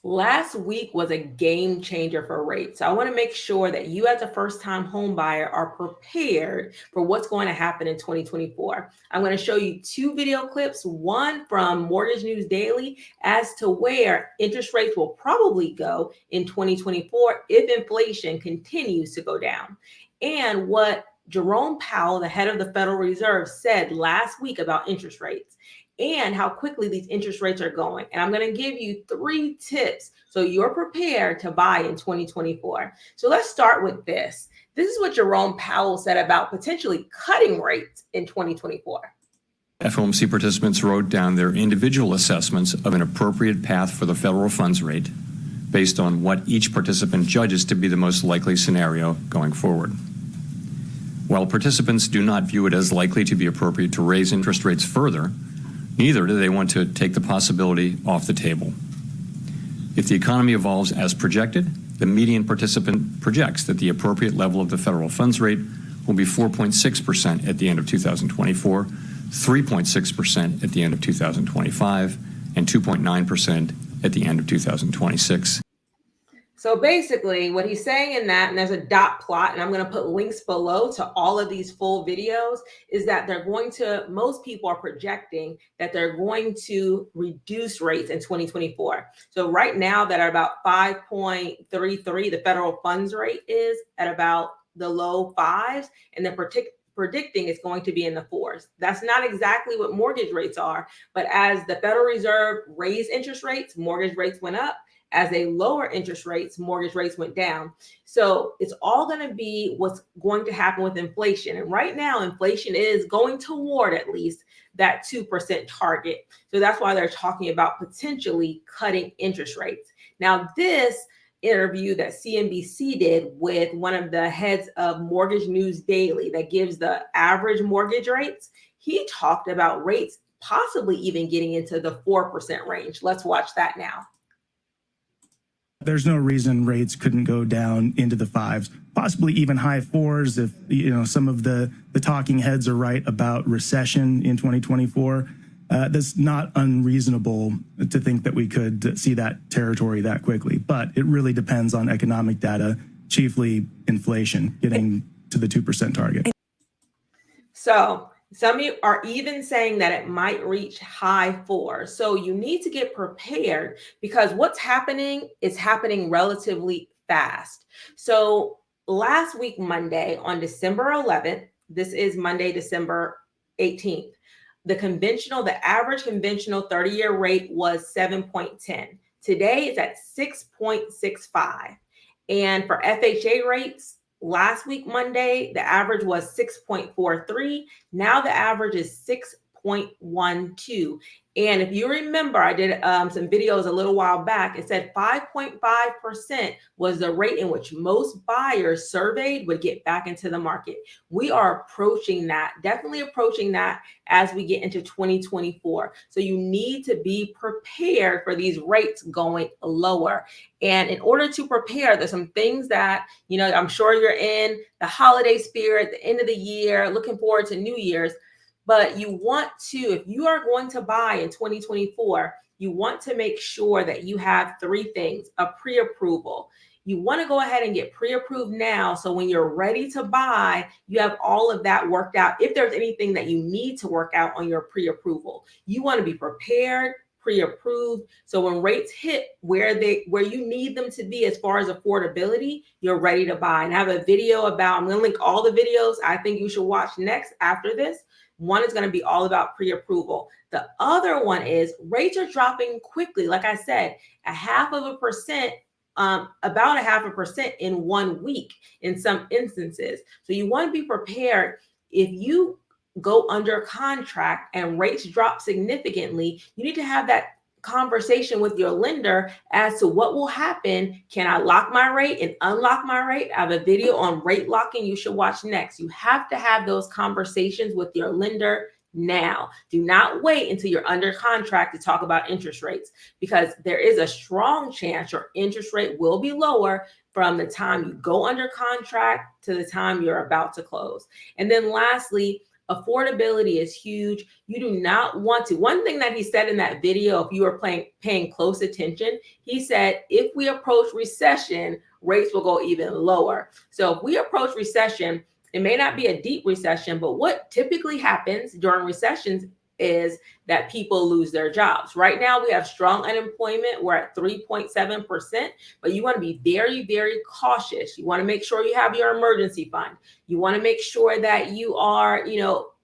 Last week was a game changer for rates. So I want to make sure that you, as a first time home buyer, are prepared for what's going to happen in 2024. I'm going to show you two video clips, one from Mortgage News Daily as to where interest rates will probably go in 2024 if inflation continues to go down, and what Jerome Powell, the head of the Federal Reserve, said last week about interest rates and how quickly these interest rates are going. And I'm going to give you 3 tips so you're prepared to buy in 2024. So let's start with this. This is what Jerome Powell said about potentially cutting rates in 2024. FOMC participants wrote down their individual assessments of an appropriate path for the federal funds rate based on what each participant judges to be the most likely scenario going forward. While participants do not view it as likely to be appropriate to raise interest rates further, neither do they want to take the possibility off the table. If the economy evolves as projected, the median participant projects that the appropriate level of the federal funds rate will be 4.6% at the end of 2024, 3.6% at the end of 2025, and 2.9% at the end of 2026. So basically what he's saying in that, and there's a dot plot, and I'm going to put links below to all of these full videos, is that most people are projecting that they're going to reduce rates in 2024. So right now that are about 5.33, the federal funds rate is at about the low fives, and they're predicting it's going to be in the fours. That's not exactly what mortgage rates are, but as the Federal Reserve raised interest rates, mortgage rates went up. As they lower interest rates, mortgage rates went down. So it's all going to be what's going to happen with inflation. And right now, inflation is going toward at least that 2% target. So that's why they're talking about potentially cutting interest rates. Now, this interview that CNBC did with one of the heads of Mortgage News Daily that gives the average mortgage rates, he talked about rates possibly even getting into the 4% range. Let's watch that now. There's no reason rates couldn't go down into the fives, possibly even high fours if some of the talking heads are right about recession in 2024. That's not unreasonable to think that we could see that territory that quickly, but it really depends on economic data, chiefly inflation, getting to the 2% target. So some of you are even saying that it might reach high fours. So you need to get prepared because what's happening is happening relatively fast. So last week, Monday, on December 11th, this is Monday, December 18th, the average conventional 30-year rate was 7.10. Today it's at 6.65. And for FHA rates, last week, Monday, the average was 6.43. Now the average is 6.12. And if you remember, I did some videos a little while back. It said 5.5% was the rate in which most buyers surveyed would get back into the market. We are approaching that, definitely approaching that as we get into 2024. So you need to be prepared for these rates going lower. And in order to prepare, there's some things that, I'm sure you're in the holiday spirit, the end of the year, looking forward to New Year's. But you want to, if you are going to buy in 2024, you want to make sure that you have 3 things: a pre-approval. You want to go ahead and get pre-approved now. So when you're ready to buy, you have all of that worked out. If there's anything that you need to work out on your pre-approval, you want to be prepared, pre-approved. So when rates hit where you need them to be as far as affordability, you're ready to buy. And I have a video I'm going to link all the videos I think you should watch next after this. One is going to be all about pre-approval. The other one is rates are dropping quickly. Like I said, about 0.5% in 1 week in some instances. So you want to be prepared. If you go under contract and rates drop significantly, you need to have that conversation with your lender as to what will happen. Can I lock my rate and unlock my rate? I have a video on rate locking you should watch next. You have to have those conversations with your lender now. Do not wait until you're under contract to talk about interest rates, because there is a strong chance your interest rate will be lower from the time you go under contract to the time you're about to close. And then lastly, Affordability is huge. You do not want to. One thing that he said in that video, if you were paying close attention, he said, if we approach recession, rates will go even lower. So if we approach recession, it may not be a deep recession, but what typically happens during recessions is that people lose their jobs. Right now, we have strong unemployment. We're at 3.7%, but you want to be very, very cautious. You want to make sure you have your emergency fund. You want to make sure that you are,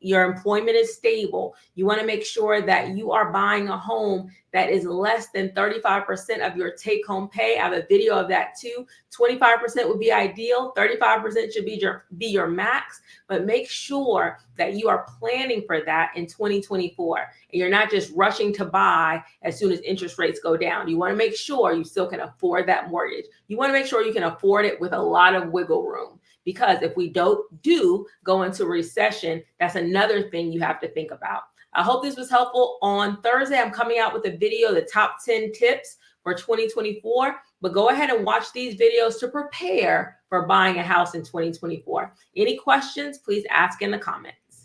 your employment is stable. You want to make sure that you are buying a home that is less than 35% of your take-home pay. I have a video of that too. 25% would be ideal. 35% should be your max, but make sure that you are planning for that in 2024. And you're not just rushing to buy as soon as interest rates go down. You want to make sure you still can afford that mortgage. You want to make sure you can afford it with a lot of wiggle room. Because if we do go into recession, that's another thing you have to think about. I hope this was helpful. On Thursday, I'm coming out with a video, the top 10 tips for 2024. But go ahead and watch these videos to prepare for buying a house in 2024. Any questions, please ask in the comments.